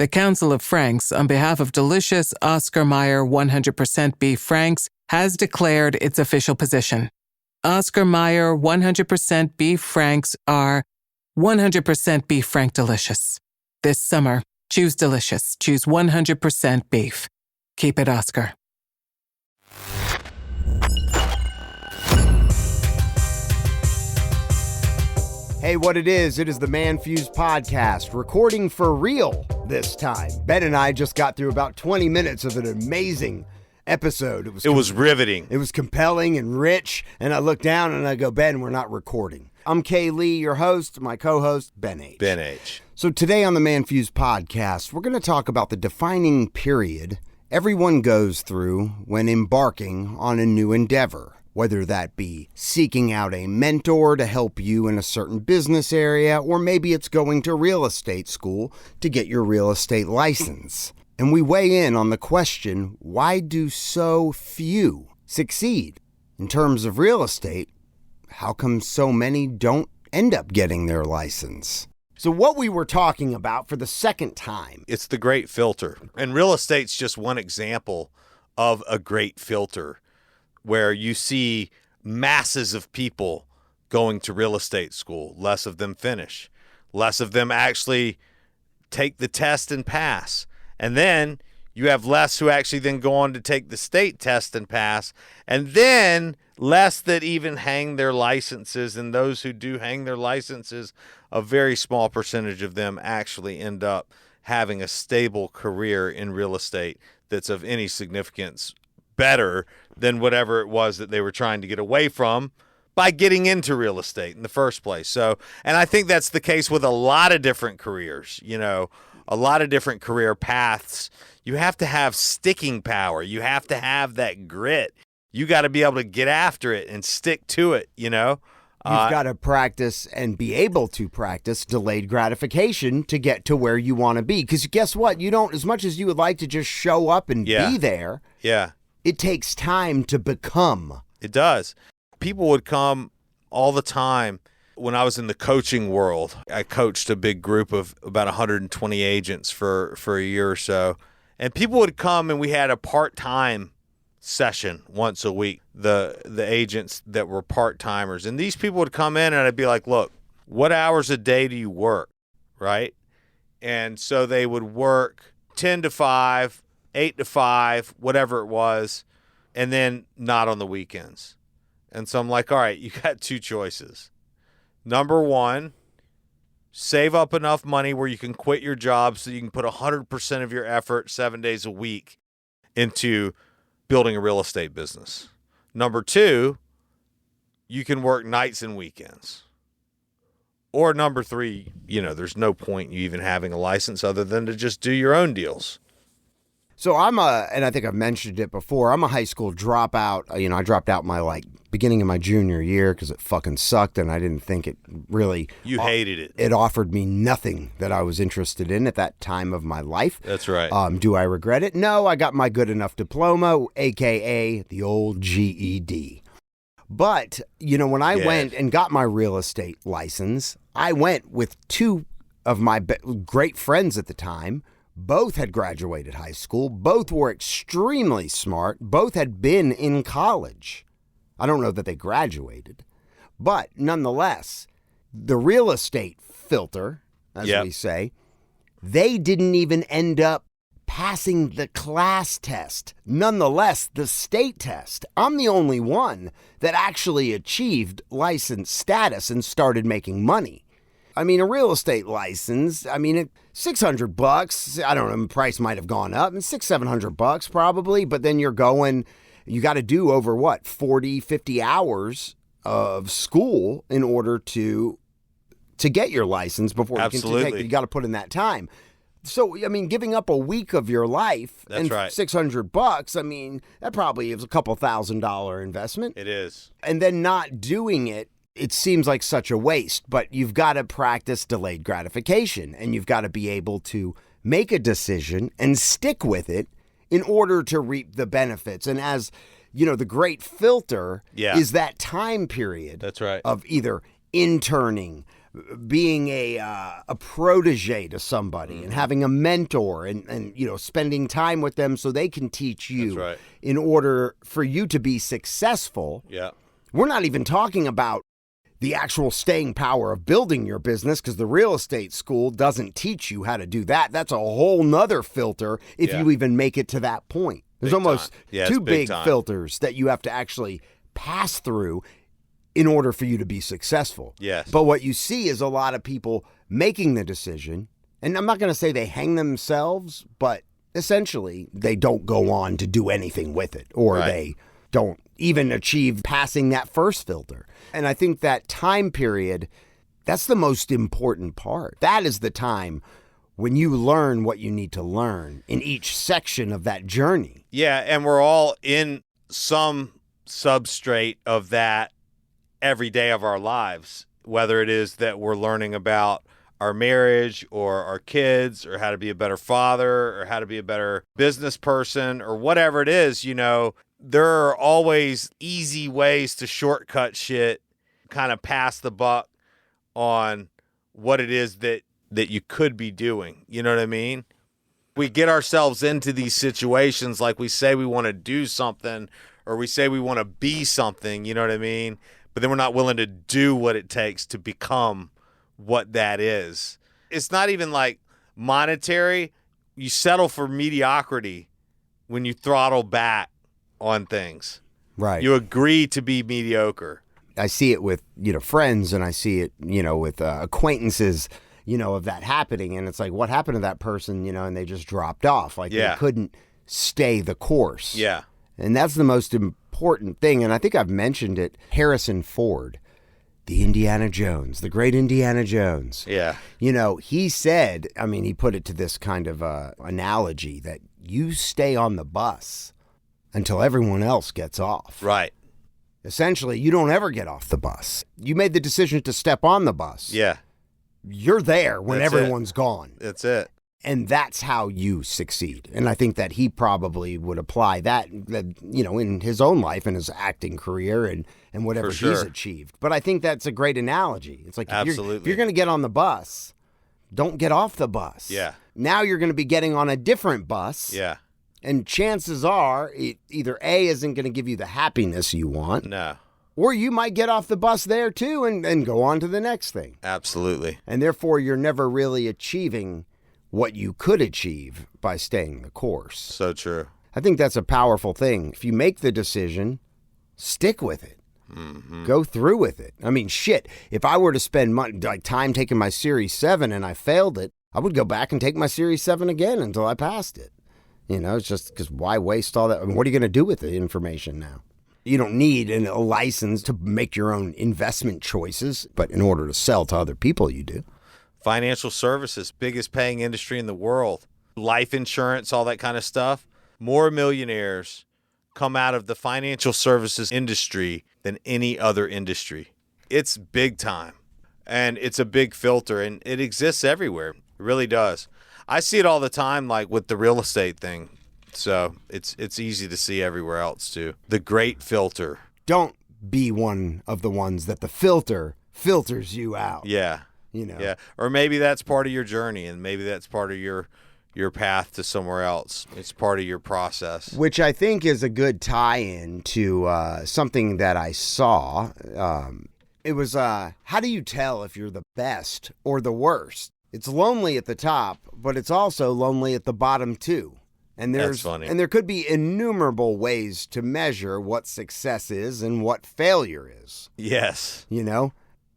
The Council of Franks, on behalf of delicious Oscar Mayer 100% beef franks, has declared its official position. Oscar Mayer 100% beef franks are 100% beef frank delicious. This summer, choose delicious. Choose 100% beef. Keep it Oscar. Hey, what it is the ManFUzed Podcast, recording for real this time. Ben and I just got through about 20 minutes of an amazing episode. It was riveting. It was compelling and rich, and I look down and I go, Ben, we're not recording. I'm Kay Lee, your host, my co-host, Ben H. Ben H. So today on the ManFUzed Podcast, we're going to talk about the defining period everyone goes through when embarking on a new endeavor. Whether that be seeking out a mentor to help you in a certain business area, or maybe it's going to real estate school to get your real estate license. And we weigh in on the question, why do so few succeed? In terms of real estate, how come so many don't end up getting their license? So what we were talking about for the second time. It's the great filter. And real estate's just one example of a great filter, where you see masses of people going to real estate school. Less of them finish. Less of them actually take the test and pass. And then you have less who actually then go on to take the state test and pass. And then less that even hang their licenses. And those who do hang their licenses, a very small percentage of them actually end up having a stable career in real estate that's of any significance, better than whatever it was that they were trying to get away from by getting into real estate in the first place. So, and I think that's the case with a lot of different careers, a lot of different career paths. You have to have sticking power. You have to have that grit. You got to be able to get after it and stick to it, You've got to practice and be able to practice delayed gratification to get to where you want to be. Because guess what? You don't, as much as you would like to just show up and be there. Yeah. It takes time to become. It does. People would come all the time. When I was in the coaching world, I coached a big group of about 120 agents for a year or so. And people would come and we had a part-time session once a week, the agents that were part-timers. And these people would come in and I'd be like, look, what hours a day do you work, right? And so they would work 10 to 5, 8 to 5, whatever it was, and then not on the weekends. And so I'm like, all right, you got two choices. Number one, save up enough money where you can quit your job so you can put 100% of your effort 7 days a week into building a real estate business. Number two, you can work nights and weekends. Or number three, there's no point in you even having a license other than to just do your own deals. So and I think I've mentioned it before, I'm a high school dropout. I dropped out my beginning of my junior year because it fucking sucked and I didn't think it really. You hated it. It offered me nothing that I was interested in at that time of my life. That's right. Do I regret it? No, I got my good enough diploma, AKA the old GED. But, when I went and got my real estate license, I went with two of my great friends at the time. Both had graduated high school. Both were extremely smart. Both had been in college. I don't know that they graduated. But nonetheless, the real estate filter, as we say, they didn't even end up passing the class test. Nonetheless, the state test. I'm the only one that actually achieved license status and started making money. I mean, a real estate license, $600, I don't know, the price might have gone up, and $600-700 probably, but then you got to do over 40, 50 hours of school in order to get your license before you can take it. You got to put in that time. So, giving up a week of your life and $600, that probably is a couple $1,000 investment. It is. And then not doing it seems like such a waste, but you've got to practice delayed gratification and you've got to be able to make a decision and stick with it in order to reap the benefits. And as the great filter is that time period That's right. of either interning, being a protege to somebody and having a mentor and spending time with them so they can teach you. That's right. In order for you to be successful. Yeah. We're not even talking about the actual staying power of building your business, because the real estate school doesn't teach you how to do that. That's a whole nother filter if you even make it to that point. There's almost two big filters that you have to actually pass through in order for you to be successful. Yes. But what you see is a lot of people making the decision, and I'm not going to say they hang themselves, but essentially they don't go on to do anything with it, or they don't even achieve passing that first filter. And I think that time period, that's the most important part. That is the time when you learn what you need to learn in each section of that journey. Yeah, and we're all in some substrate of that every day of our lives, whether it is that we're learning about our marriage or our kids or how to be a better father or how to be a better business person or whatever it is, there are always easy ways to shortcut shit, kind of pass the buck on what it is that you could be doing. You know what I mean? We get ourselves into these situations like we say we want to do something or we say we want to be something, you know what I mean? But then we're not willing to do what it takes to become what that is. It's not even like monetary. You settle for mediocrity when you throttle back on things. Right. You agree to be mediocre. I see it with, friends, and I see it, with acquaintances, of that happening. And it's like, what happened to that person, and they just dropped off. Like they couldn't stay the course. Yeah. And that's the most important thing. And I think I've mentioned it. Harrison Ford, the Indiana Jones, the great Indiana Jones. Yeah. He said, he put it to this kind of analogy that you stay on the bus until everyone else gets off. Right. Essentially, you don't ever get off the bus. You made the decision to step on the bus. Yeah. You're there when everyone's gone. That's it. And that's how you succeed. And I think that he probably would apply that, in his own life and his acting career and whatever he's achieved. But I think that's a great analogy. It's like, if you're going to get on the bus, don't get off the bus. Yeah. Now you're going to be getting on a different bus. Yeah. And chances are either A, isn't going to give you the happiness you want. No. Or you might get off the bus there too and go on to the next thing. Absolutely. And therefore, you're never really achieving what you could achieve by staying the course. So true. I think that's a powerful thing. If you make the decision, stick with it. Mm-hmm. Go through with it. Shit, if I were to spend time taking my Series 7 and I failed it, I would go back and take my Series 7 again until I passed it. It's just because why waste all that? What are you going to do with the information now? You don't need a license to make your own investment choices, but in order to sell to other people, you do. Financial services, biggest paying industry in the world. Life insurance, all that kind of stuff. More millionaires come out of the financial services industry than any other industry. It's big time, and it's a big filter, and it exists everywhere. It really does. I see it all the time, like with the real estate thing. So it's easy to see everywhere else too. The great filter. Don't be one of the ones that the filter filters you out. Yeah. Yeah. Or maybe that's part of your journey, and maybe that's part of your path to somewhere else. It's part of your process. Which I think is a good tie-in to something that I saw. It was, how do you tell if you're the best or the worst? It's lonely at the top, but it's also lonely at the bottom too. And that's funny. And there could be innumerable ways to measure what success is and what failure is. Yes.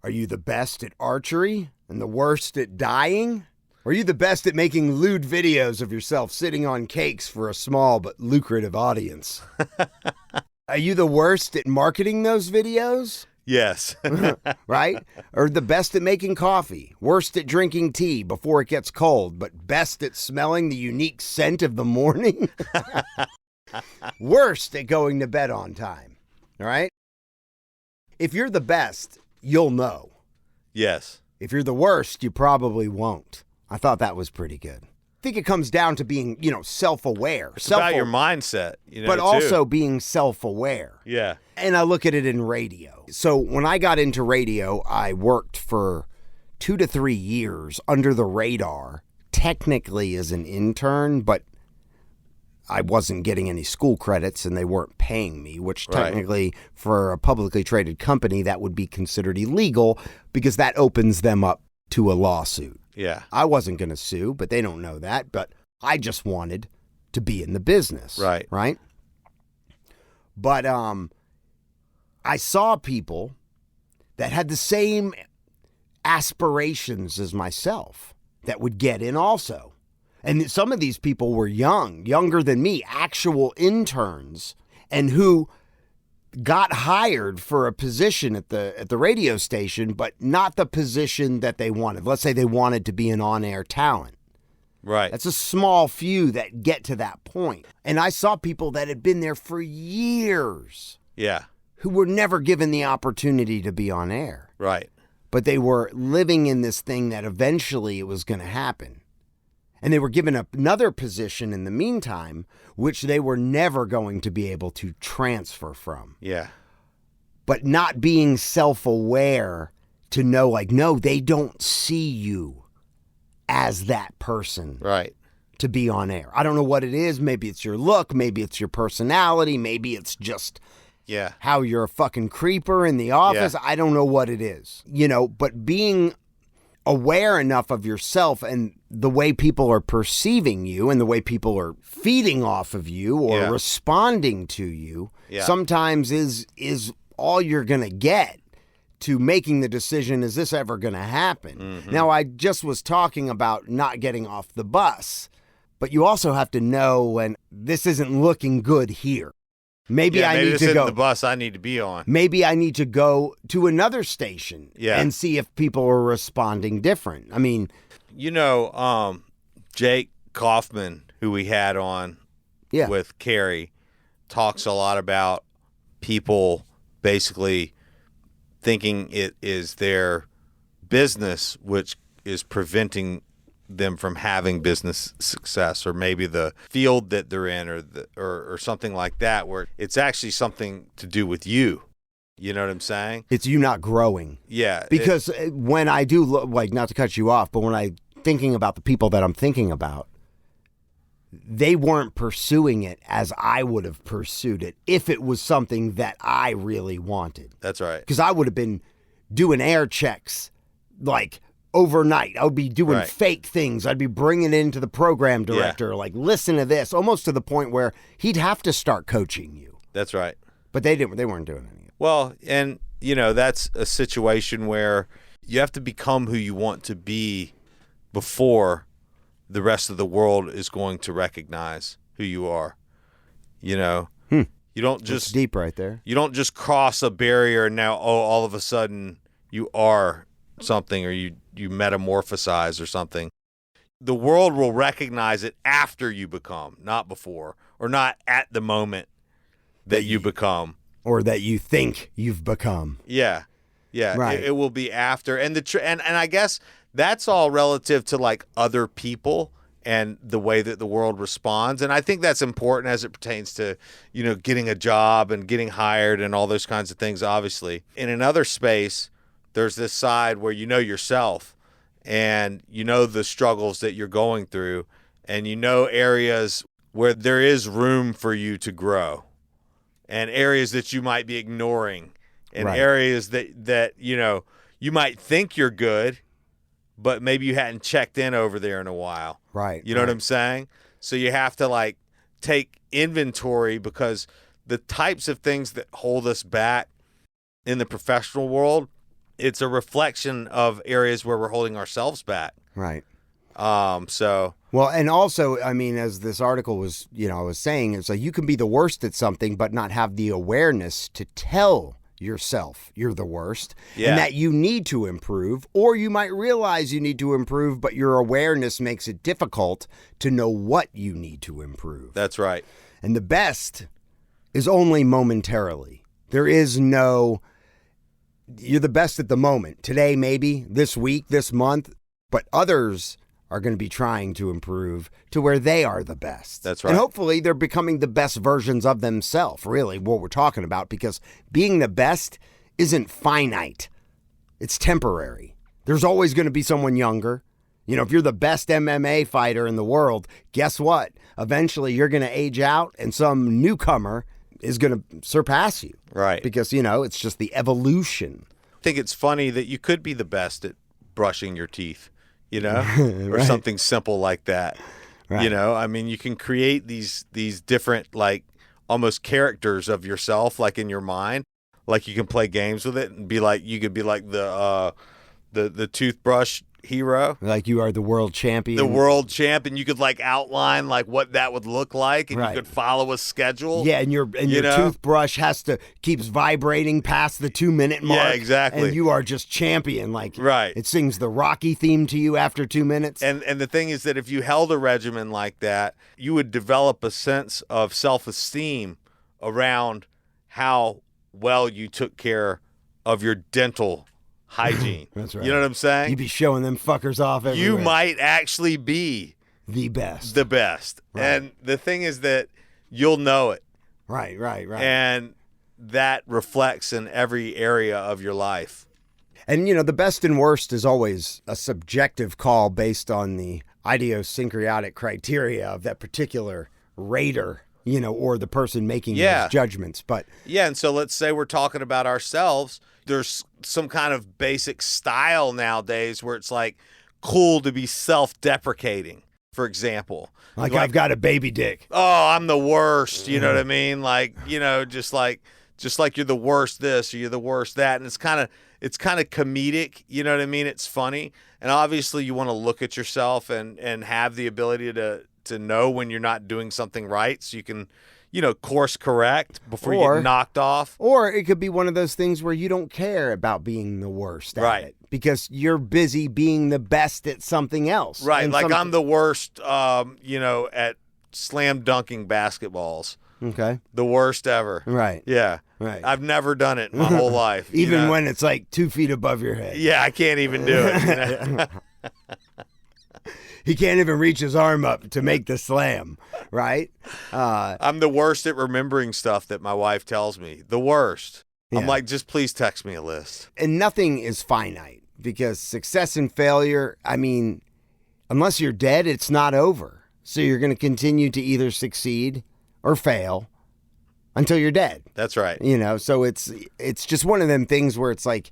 Are you the best at archery and the worst at dying? Or are you the best at making lewd videos of yourself sitting on cakes for a small but lucrative audience? Are you the worst at marketing those videos? Yes. Right? Or the best at making coffee, worst at drinking tea before it gets cold, but best at smelling the unique scent of the morning? Worst at going to bed on time. All right? If you're the best, you'll know. Yes. If you're the worst, you probably won't. I thought that was pretty good. I think it comes down to being, self-aware. It's about your mindset, but also being self-aware. Yeah. And I look at it in radio. So when I got into radio, I worked for 2 to 3 years under the radar, technically as an intern, but I wasn't getting any school credits and they weren't paying me, which technically for a publicly traded company, that would be considered illegal because that opens them up to a lawsuit. Yeah. I wasn't going to sue, but they don't know that. But I just wanted to be in the business. Right. Right. But I saw people that had the same aspirations as myself that would get in also. And some of these people were younger than me, actual interns, and who got hired for a position at the radio station, but not the position that they wanted. Let's say they wanted to be an on-air talent. Right. That's a small few that get to that point. And I saw people that had been there for years. Yeah. Who were never given the opportunity to be on air. Right. But they were living in this thing that eventually it was going to happen. And they were given another position in the meantime, which they were never going to be able to transfer from. Yeah. But not being self-aware to know, like, no, they don't see you as that person. Right. To be on air. I don't know what it is. Maybe it's your look. Maybe it's your personality. Maybe it's just how you're a fucking creeper in the office. Yeah. I don't know what it is. But being aware enough of yourself and the way people are perceiving you and the way people are feeding off of you or responding to you sometimes is all you're going to get to making the decision, is this ever going to happen? Mm-hmm. Now, I just was talking about not getting off the bus, but you also have to know when this isn't looking good here. Maybe I need to go. The bus I need to be on. Maybe I need to go to another station and see if people are responding different. I mean, Jake Kaufman, who we had on with Carrie, talks a lot about people basically thinking it is their business which is preventing them from having business success, or maybe the field that they're in, or something like that, where it's actually something to do with you. You know what I'm saying? It's you not growing. Yeah. Because when I do, not to cut you off, but when I thinking about the people that I'm thinking about, they weren't pursuing it as I would have pursued it if it was something that I really wanted. That's right. Because I would have been doing air checks like overnight. I would be doing fake things. I'd be bringing it into the program director, like, listen to this, almost to the point where he'd have to start coaching you. That's right. But they weren't doing any of it. Well, and, that's a situation where you have to become who you want to be before the rest of the world is going to recognize who you are. You don't just... It's deep right there. You don't just cross a barrier and now, all of a sudden you are something, or you metamorphosize or something. The world will recognize it after you become, not before, or not at the moment that you become. Or that you think you've become. Yeah. Yeah. Right. It will be after. And and I guess that's all relative to like other people and the way that the world responds. And I think that's important as it pertains to, getting a job and getting hired and all those kinds of things, obviously. In another space, there's this side where yourself and the struggles that you're going through, and areas where there is room for you to grow, and areas that you might be ignoring, and areas that you might think you're good, but maybe you hadn't checked in over there in a while. Right. You know what I'm saying? So you have to take inventory, because the types of things that hold us back in the professional world, it's a reflection of areas where we're holding ourselves back. Right. Well, and also, I mean, as this article was, I was saying, it's like you can be the worst at something, but not have the awareness to tell yourself you're the worst and that you need to improve, or you might realize you need to improve, but your awareness makes it difficult to know what you need to improve. That's right. And the best is only momentarily. There is no... You're the best at the moment. Today, maybe, this week, this month, but others are going to be trying to improve to where they are the best. That's right. And hopefully they're becoming the best versions of themselves, really, what we're talking about, because being the best isn't finite. It's temporary. There's always going to be someone younger. You know, if you're the best MMA fighter in the world, guess what? Eventually you're going to age out and some newcomer is going to surpass you. Right. Because, you know, it's just the evolution. I think it's funny that you could be the best at brushing your teeth, you know, or Right. something simple like that. Right. You know, I mean, you can create these different, like, almost characters of yourself, like in your mind. Like you can play games with it and be like, you could be like the toothbrush hero, Like you are the world champion. the world champ, and you could like outline like what that would look like, and Right. you could follow a schedule. Yeah, and your know? toothbrush keeps vibrating past the 2-minute mark. Yeah, exactly. And you are just champion. Like Right. it sings the Rocky theme to you after 2 minutes. And the thing is that if you held a regimen like that, you would develop a sense of self-esteem around how well you took care of your dental hygiene. That's right. You know what I'm saying? You'd be showing them fuckers off everywhere. You might actually be the best. the best. Right. And the thing is that you'll know it. Right. And that reflects in every area of your life. And, you know, the best and worst is always a subjective call based on the idiosyncratic criteria of that particular rater, you know, or the person making Yeah. those judgments. But Yeah, and so let's say we're talking about ourselves. There's some kind of basic style nowadays where it's like cool to be self-deprecating, for example. like I've got a baby dick. Oh, I'm the worst. You know what I mean? Like, you know, just like you're the worst this or you're the worst that. And it's kind of comedic. You know what I mean? It's funny. And obviously you want to look at yourself and have the ability to know when you're not doing something right, so you can, you know, course correct before you Or- get knocked off. Or it could be one of those things where you don't care about being the worst at Right. it because you're busy being the best at something else. Right, And like something- I'm the worst, you know, at slam dunking basketballs. Okay. The worst ever. Right. Yeah. Right. I've never done it my whole life. you Even know? when it's like 2 feet above your head. Yeah, I can't even do it. You know? He can't even reach his arm up to make the slam, right? I'm the worst at remembering stuff that my wife tells me. The worst. I'm Yeah. like, just please text me a list. And nothing is finite because success and failure, I mean, unless you're dead, it's not over. So you're going to continue to either succeed or fail until you're dead. That's right. You know, so it's just one of them things where it's like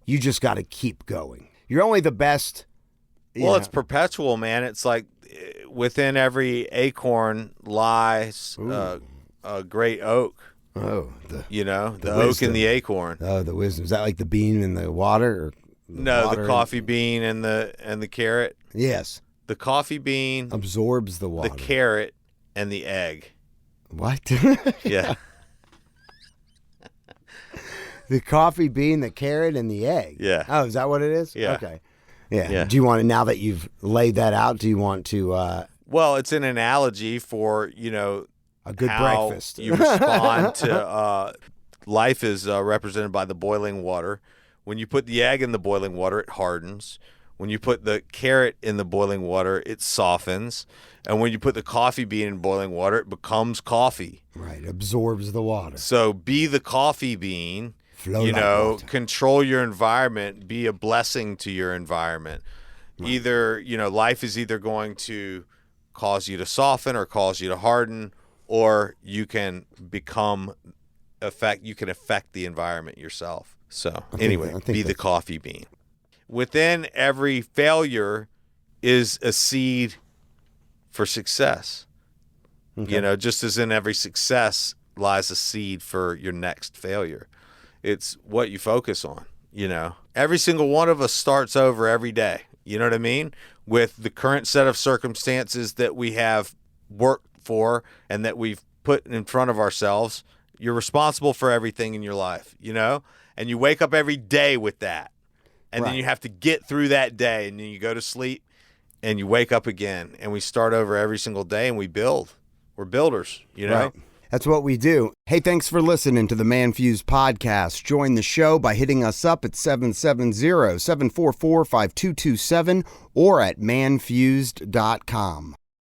you just got to keep going. You're only the best. Well, it's perpetual, man. It's like within every acorn lies a great oak. the You know, the oak wisdom. and the acorn. the wisdom. Is that like the bean in the water or No, water the coffee bean and the carrot. Yes, The coffee bean, absorbs the water. the carrot, and the egg. What? Yeah. The coffee bean, the carrot, and the egg. Yeah. Oh, is that what it is? Yeah. Okay. Yeah. Yeah. Do you want to, now that you've laid that out, do you want to Well, it's an analogy for, you know, a good how breakfast? you respond to life is represented by the boiling water. When you put the egg in the boiling water, it hardens. When you put the carrot in the boiling water, it softens. And when you put the coffee bean in boiling water, it becomes coffee. Right. Absorbs the water. So be the coffee bean. Flow You like know, water. control your environment, be a blessing to your environment. Either, you know, life is either going to cause you to soften or cause you to harden, or you can affect the environment yourself. So anyway, I think be the that's- coffee bean. Within every failure is a seed for success. You know, just as in every success lies a seed for your next failure. It's what you focus on, you know. Every single one of us starts over every day, you know what I mean? With the current set of circumstances that we have worked for and that we've put in front of ourselves. You're responsible for everything in your life, you know? And you wake up every day with that. And then Right. you have to get through that day, and then you go to sleep and you wake up again, and we start over every single day and we build. We're builders, you know? Right. That's what we do. Hey, thanks for listening to the ManFUzed Podcast. Join the show by hitting us up at 770-744-5227 or at manfused.com.